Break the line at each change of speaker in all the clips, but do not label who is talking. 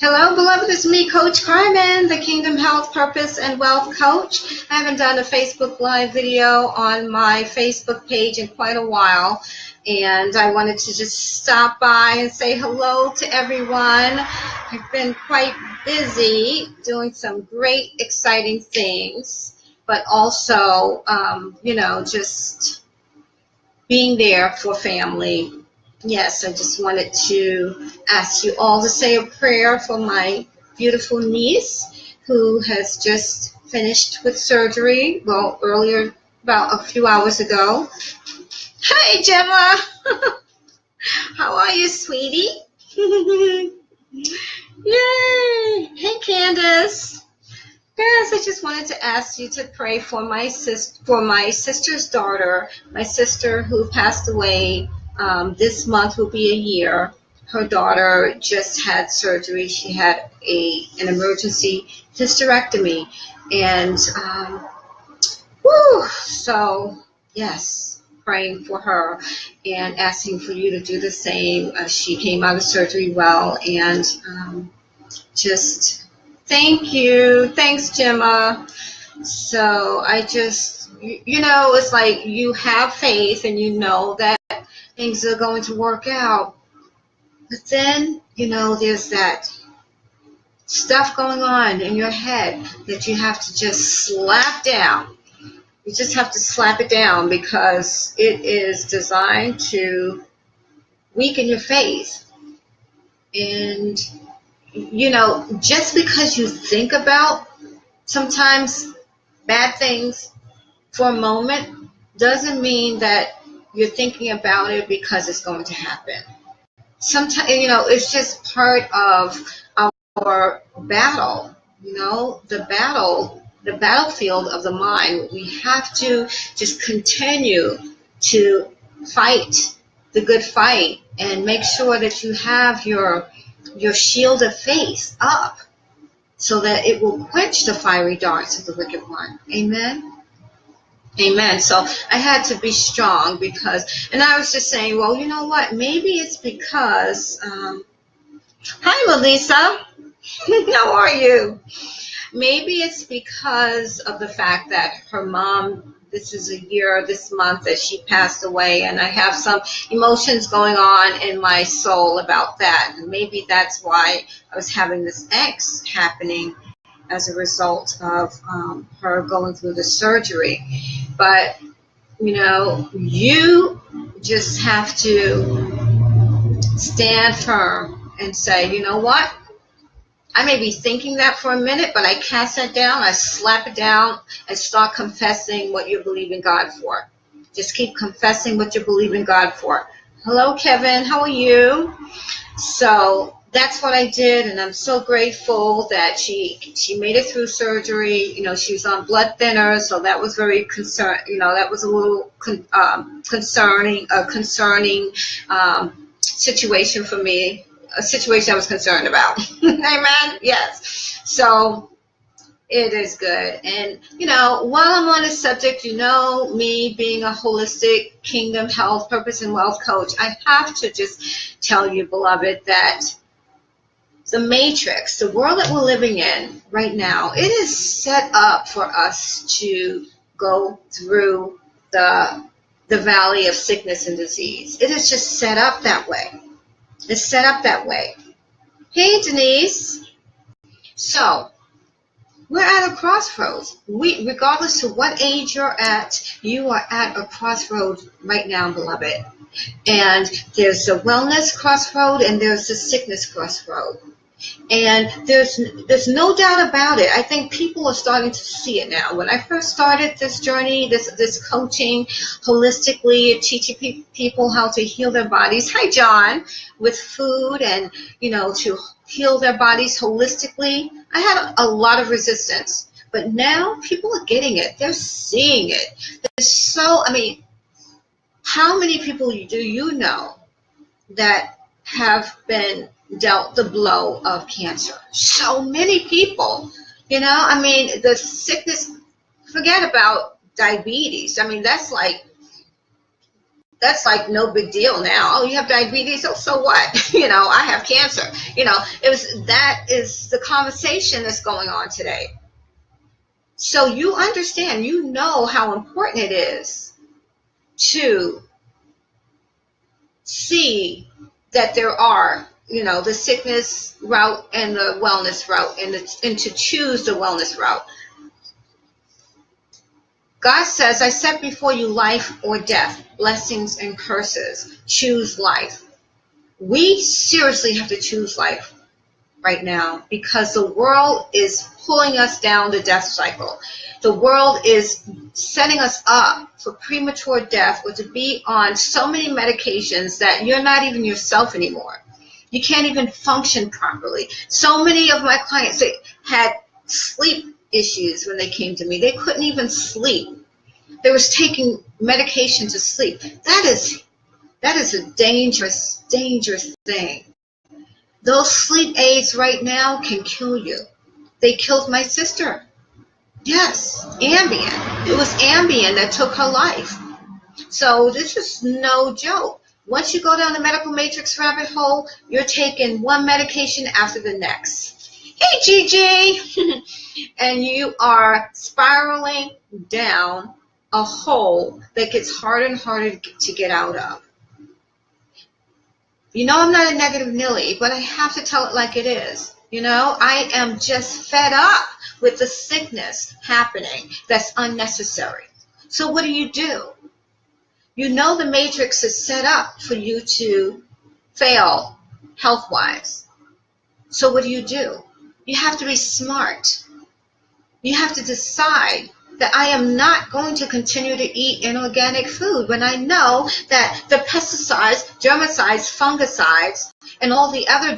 Hello, beloved. It's me, Coach Carmen, the Kingdom Health, Purpose, and Wealth Coach. I haven't done a Facebook Live video on my Facebook page in quite a while, and I wanted to just stop by and say hello to everyone. I've been quite busy doing some great, exciting things, but also, just being there for family. Yes, I just wanted to ask you all to say a prayer for my beautiful niece who has just finished with surgery, well, earlier, about a few hours ago. Hi, Gemma. How are you, sweetie? Yay. Hey, Candace. Yes, I just wanted to ask you to pray for my sister's daughter, my sister who passed away. This month will be a year. Her daughter just had surgery. She had an emergency hysterectomy, and so yes, praying for her and asking for you to do the same. She came out of surgery well, and just thank you. Thanks, Gemma. So I just, it's like you have faith and you know that things are going to work out. But then, there's that stuff going on in your head that you have to just slap down. You just have to slap it down because it is designed to weaken your faith. And, just because you think about sometimes bad things for a moment doesn't mean that you're thinking about it because it's going to happen. Sometimes, it's just part of our battle, the battlefield of the mind. We have to just continue to fight the good fight and make sure that you have your shield of faith up so that it will quench the fiery darts of the wicked one. Amen. Amen. So I had to be strong and I was just saying, well, you know what? Maybe it's because, hi, Melissa. How are you? Maybe it's because of the fact that her mom, this is a year this month that she passed away, and I have some emotions going on in my soul about that. And maybe that's why I was having this angst happening as a result of her going through the surgery. But, you just have to stand firm and say, you know what? I may be thinking that for a minute, but I cast that down, I slap it down, and start confessing what you believe in God for. Just keep confessing what you believe in God for. Hello, Kevin. How are you? So that's what I did, and I'm so grateful that she made it through surgery. She was on blood thinner, so that was very that was a little concerning situation for me, a situation I was concerned about. Amen. Yes. So it is good. And, while I'm on this subject, me being a holistic kingdom health, purpose, and wealth coach, I have to just tell you, beloved, that the matrix, the world that we're living in right now, it is set up for us to go through the valley of sickness and disease. It is just set up that way. It's set up that way. Hey, Denise. So, we're at a crossroads. Regardless of what age you're at, you are at a crossroad right now, beloved. And there's a wellness crossroad and there's a sickness crossroad. And there's no doubt about it. I think people are starting to see it now. When I first started this journey, this coaching holistically, teaching people how to heal their bodies. Hi, John. With food and, to heal their bodies holistically, I had a lot of resistance. But now people are getting it. They're seeing it. How many people do you know that have been dealt the blow of cancer? So many people, the sickness, forget about diabetes. That's like that's like no big deal now. Oh, you have diabetes? Oh, so what? I have cancer. That is the conversation that's going on today. So you understand, how important it is to see that there are, the sickness route and the wellness route, and to choose the wellness route. God says, I set before you life or death, blessings and curses. Choose life. We seriously have to choose life right now because the world is pulling us down the death cycle. The world is setting us up for premature death or to be on so many medications that you're not even yourself anymore. You can't even function properly. So many of my clients, they had sleep issues when they came to me. They couldn't even sleep. They was taking medication to sleep. That is a dangerous, dangerous thing. Those sleep aids right now can kill you. They killed my sister. Yes, Ambien. It was Ambien that took her life. So this is no joke. Once you go down the medical matrix rabbit hole, you're taking one medication after the next. Hey, Gigi! And you are spiraling down a hole that gets harder and harder to get out of. I'm not a negative Nelly, but I have to tell it like it is. I am just fed up with the sickness happening that's unnecessary. So what do? The matrix is set up for you to fail health-wise. So what do? You have to be smart. You have to decide that I am not going to continue to eat inorganic food when I know that the pesticides, germicides, fungicides, and all the other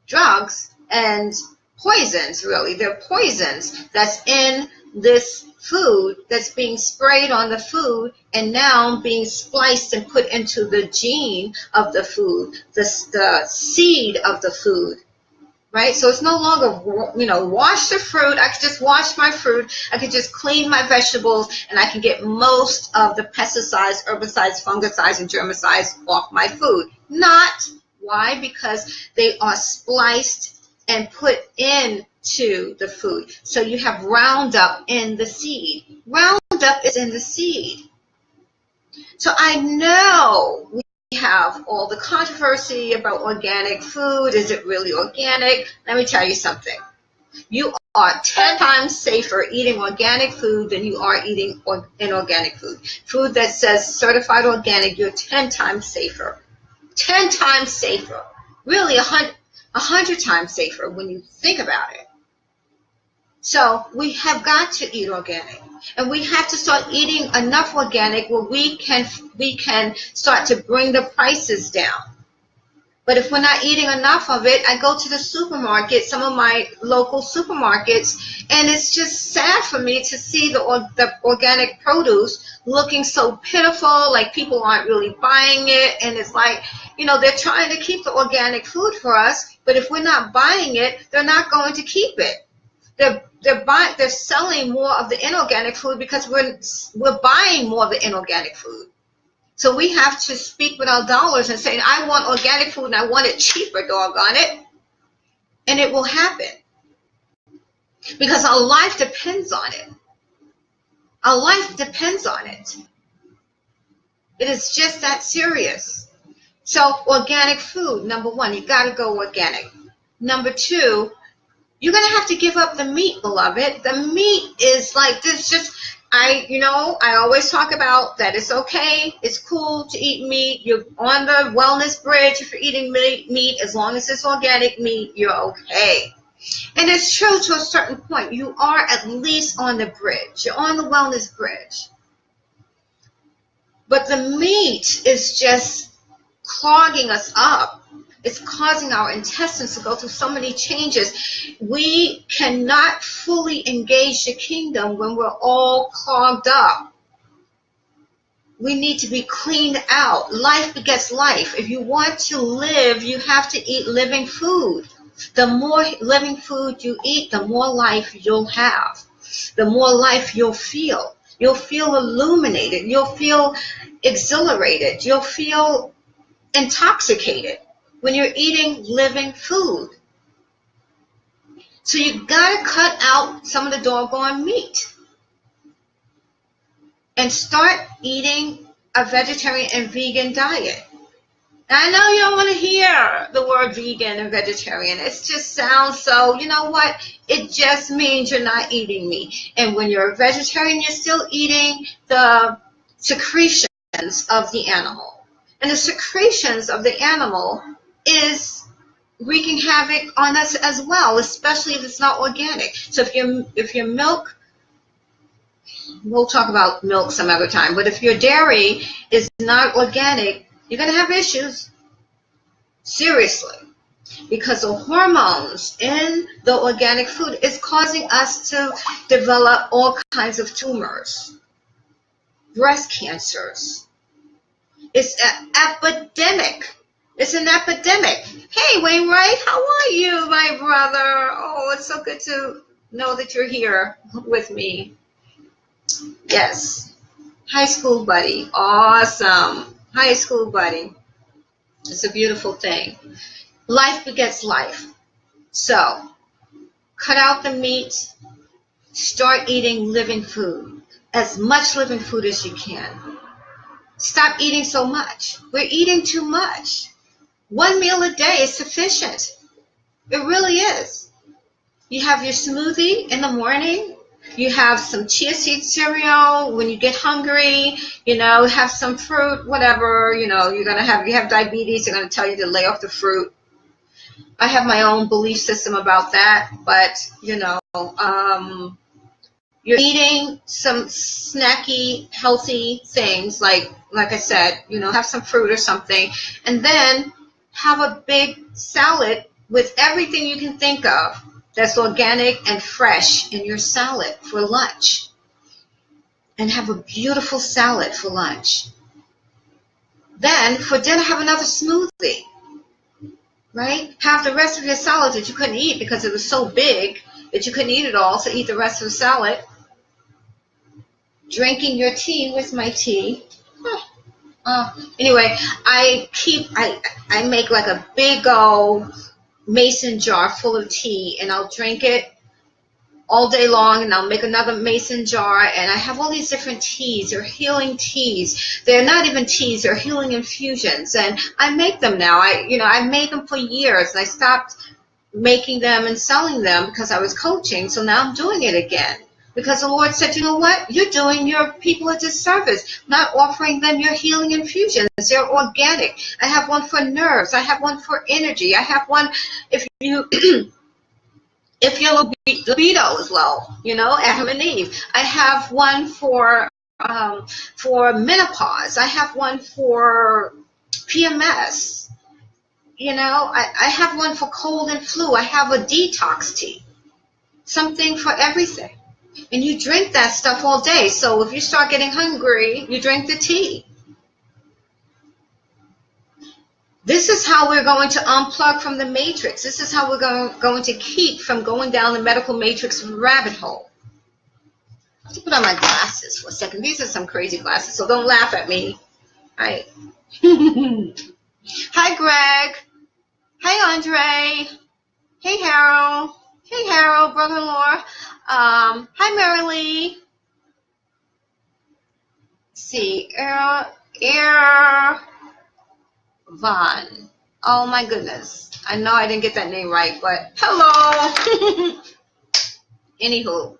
drugs and poisons, really, they're poisons that's in this food that's being sprayed on the food and now being spliced and put into the gene of the food, the seed of the food. Right? So it's no longer, wash the fruit. I can just wash my fruit. I can just clean my vegetables, and I can get most of the pesticides, herbicides, fungicides, and germicides off my food. Not. Why? Because they are spliced and put into the food. So you have Roundup in the seed. Roundup is in the seed. So I know we have all the controversy about organic food. Is it really organic? Let me tell you something. You are 10 times safer eating organic food than you are eating inorganic food. Food that says certified organic, you're 10 times safer. 10 times safer. Really 100 times safer when you think about it. So we have got to eat organic. And we have to start eating enough organic where we can start to bring the prices down. But if we're not eating enough of it, I go to the supermarket, some of my local supermarkets, and it's just sad for me to see the organic produce looking so pitiful, like people aren't really buying it. And it's like, they're trying to keep the organic food for us, but if we're not buying it, they're not going to keep it. They're selling more of the inorganic food because we're buying more of the inorganic food. So we have to speak with our dollars and say, I want organic food and I want it cheaper, doggone it. And it will happen. Because our life depends on it. Our life depends on it. It is just that serious. So organic food, number one, you got to go organic. Number two, you're going to have to give up the meat, beloved. The meat is like this. I always talk about that it's okay. It's cool to eat meat. You're on the wellness bridge if you're eating meat. As long as it's organic meat, you're okay. And it's true to a certain point. You are at least on the bridge. You're on the wellness bridge. But the meat is just clogging us up. It's causing our intestines to go through so many changes. We cannot fully engage the kingdom when we're all clogged up. We need to be cleaned out. Life begets life. If you want to live, you have to eat living food. The more living food you eat, the more life you'll have. The more life you'll feel. You'll feel illuminated. You'll feel exhilarated. You'll feel intoxicated when you're eating living food. So you gotta cut out some of the doggone meat and start eating a vegetarian and vegan diet. I know you don't want to hear the word vegan and vegetarian. It just sounds so, you know what? It just means you're not eating meat. And when you're a vegetarian, you're still eating the secretions of the animal. And the secretions of the animal is wreaking havoc on us as well, especially if it's not organic. So if your milk, we'll talk about milk some other time, but if your dairy is not organic, you're going to have issues. Seriously. Because the hormones in the organic food is causing us to develop all kinds of tumors, breast cancers. It's an epidemic. It's an epidemic. Hey, Wainwright, how are you, my brother? Oh, it's so good to know that you're here with me. Yes. High school buddy. Awesome. High school buddy. It's a beautiful thing. Life begets life. So, cut out the meat. Start eating living food. As much living food as you can. Stop eating so much. We're eating too much. One meal a day is sufficient. It really is. You have your smoothie in the morning. You have some chia seed cereal when you get hungry, have some fruit, whatever, you have diabetes, they're going to tell you to lay off the fruit. I have my own belief system about that, but, you're eating some snacky, healthy things, like I said, have some fruit or something, and then have a big salad with everything you can think of that's organic and fresh in your salad for lunch. And have a beautiful salad for lunch. Then for dinner, have another smoothie, right? Have the rest of your salad that you couldn't eat because it was so big that you couldn't eat it all, so eat the rest of the salad. Drinking your tea. Where's my tea? Anyway, I make like a big old mason jar full of tea, and I'll drink it all day long, and I'll make another mason jar, and I have all these different teas. They're healing teas. They're not even teas, they're healing infusions, and I make them now. I made them for years, and I stopped making them and selling them because I was coaching, so now I'm doing it again. Because the Lord said, you know what? You're doing your people a disservice, not offering them your healing infusions. They're organic. I have one for nerves. I have one for energy. I have one if your libido is low, Adam and Eve. I have one for menopause. I have one for PMS. I have one for cold and flu. I have a detox tea. Something for everything. And you drink that stuff all day. So if you start getting hungry, you drink the tea. This is how we're going to unplug from the matrix. This is how we're going to keep from going down the medical matrix rabbit hole. I have to put on my glasses for a second. These are some crazy glasses, so don't laugh at me. Hi. Hi, Greg. Hi, Andre. Hey, Harold. Hey, Harold, brother-in-law. Hi, Mary Lee. Let's see. Von. Oh, my goodness. I know I didn't get that name right, but hello. Anywho,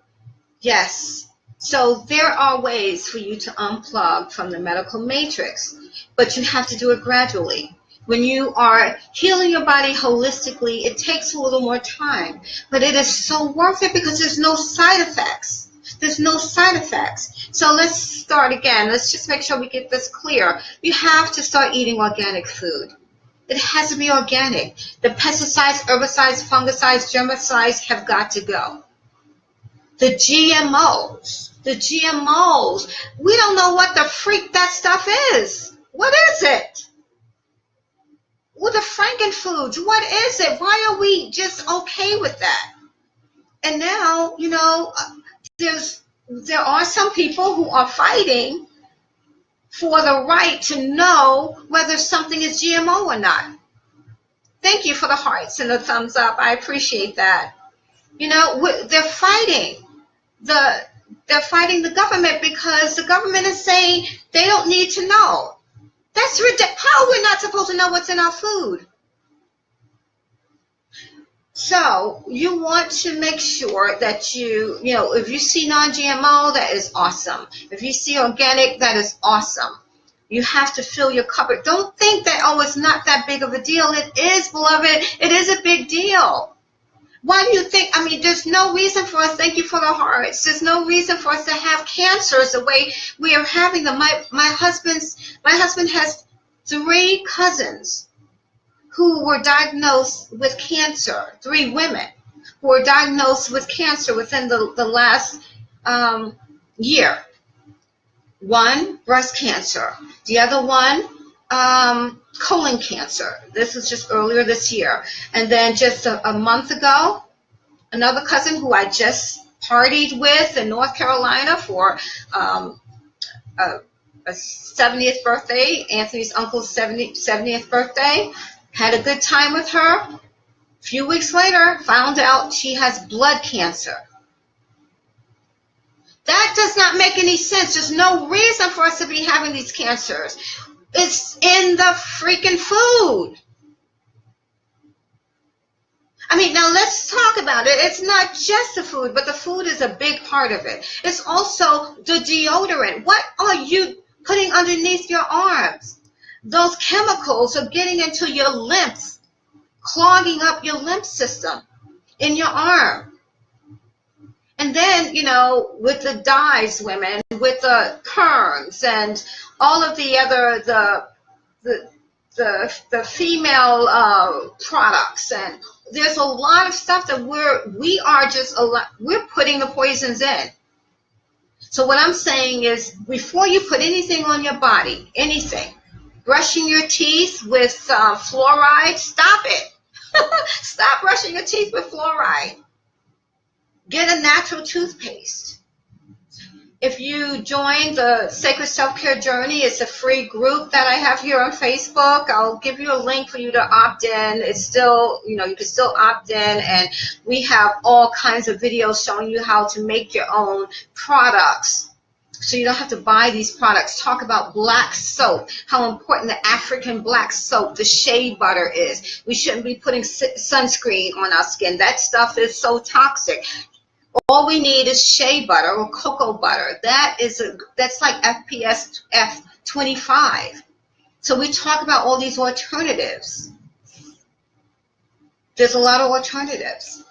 yes. So there are ways for you to unplug from the medical matrix, but you have to do it gradually. When you are healing your body holistically, it takes a little more time, but it is so worth it because there's no side effects. There's no side effects. So let's start again. Let's just make sure we get this clear. You have to start eating organic food. It has to be organic. The pesticides, herbicides, fungicides, germicides have got to go. The GMOs, we don't know what the freak that stuff is. What is it? Well, the frankenfoods, what is it? Why are we just okay with that? And now, there are some people who are fighting for the right to know whether something is GMO or not. Thank you for the hearts and the thumbs up. I appreciate that. You know, they're fighting the government because the government is saying they don't need to know. That's ridiculous. How we're not supposed to know what's in our food? So you want to make sure that you know, if you see non-GMO, that is awesome. If you see organic, that is awesome. You have to fill your cupboard. Don't think that, oh, it's not that big of a deal. It is, beloved. It is a big deal. Why do you think? I mean, there's no reason for us. Thank you for the hearts. There's no reason for us to have cancers the way we are having them. My husband has 3 cousins who were diagnosed with cancer. 3 women who were diagnosed with cancer within the last year. One, breast cancer. The other one, colon cancer. This was just earlier this year. And then just a month ago, another cousin who I just partied with in North Carolina for a 70th birthday, Anthony's uncle's 70th birthday, had a good time with her. A few weeks later, found out she has blood cancer. That does not make any sense. There's no reason for us to be having these cancers. It's in the freaking food. I mean, now let's talk about it. It's not just the food, but the food is a big part of it. It's also the deodorant. What are you putting underneath your arms? Those chemicals are getting into your lymph, clogging up your lymph system in your arm. And then, you know, with the dyes, women, with the perms and all of the other, the female products, and there's a lot of stuff that we're putting the poisons in. So what I'm saying is, before you put anything on your body, anything, brushing your teeth with fluoride, stop it. Stop brushing your teeth with fluoride. Get a natural toothpaste. If you join the Sacred Self-Care Journey, it's a free group that I have here on Facebook. I'll give you a link for you to opt in. It's still, you know, you can still opt in, and we have all kinds of videos showing you how to make your own products. So you don't have to buy these products. Talk about black soap, how important the African black soap, the shea butter is. We shouldn't be putting sunscreen on our skin. That stuff is so toxic. All we need is shea butter or cocoa butter. That's like SPF 25. So we talk about all these alternatives. There's a lot of alternatives.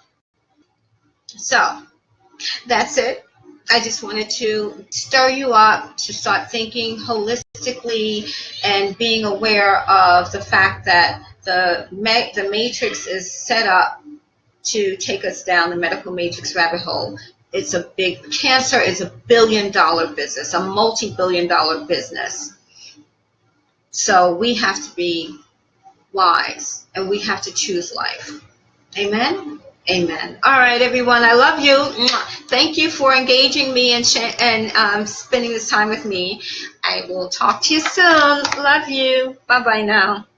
So that's it. I just wanted to stir you up to start thinking holistically and being aware of the fact that the matrix is set up to take us down the medical matrix rabbit hole. It's a big, cancer is a billion-dollar business, a multi-billion-dollar business. So we have to be wise, and we have to choose life. Amen? Amen. All right, everyone, I love you. Thank you for engaging me and spending this time with me. I will talk to you soon. Love you. Bye-bye now.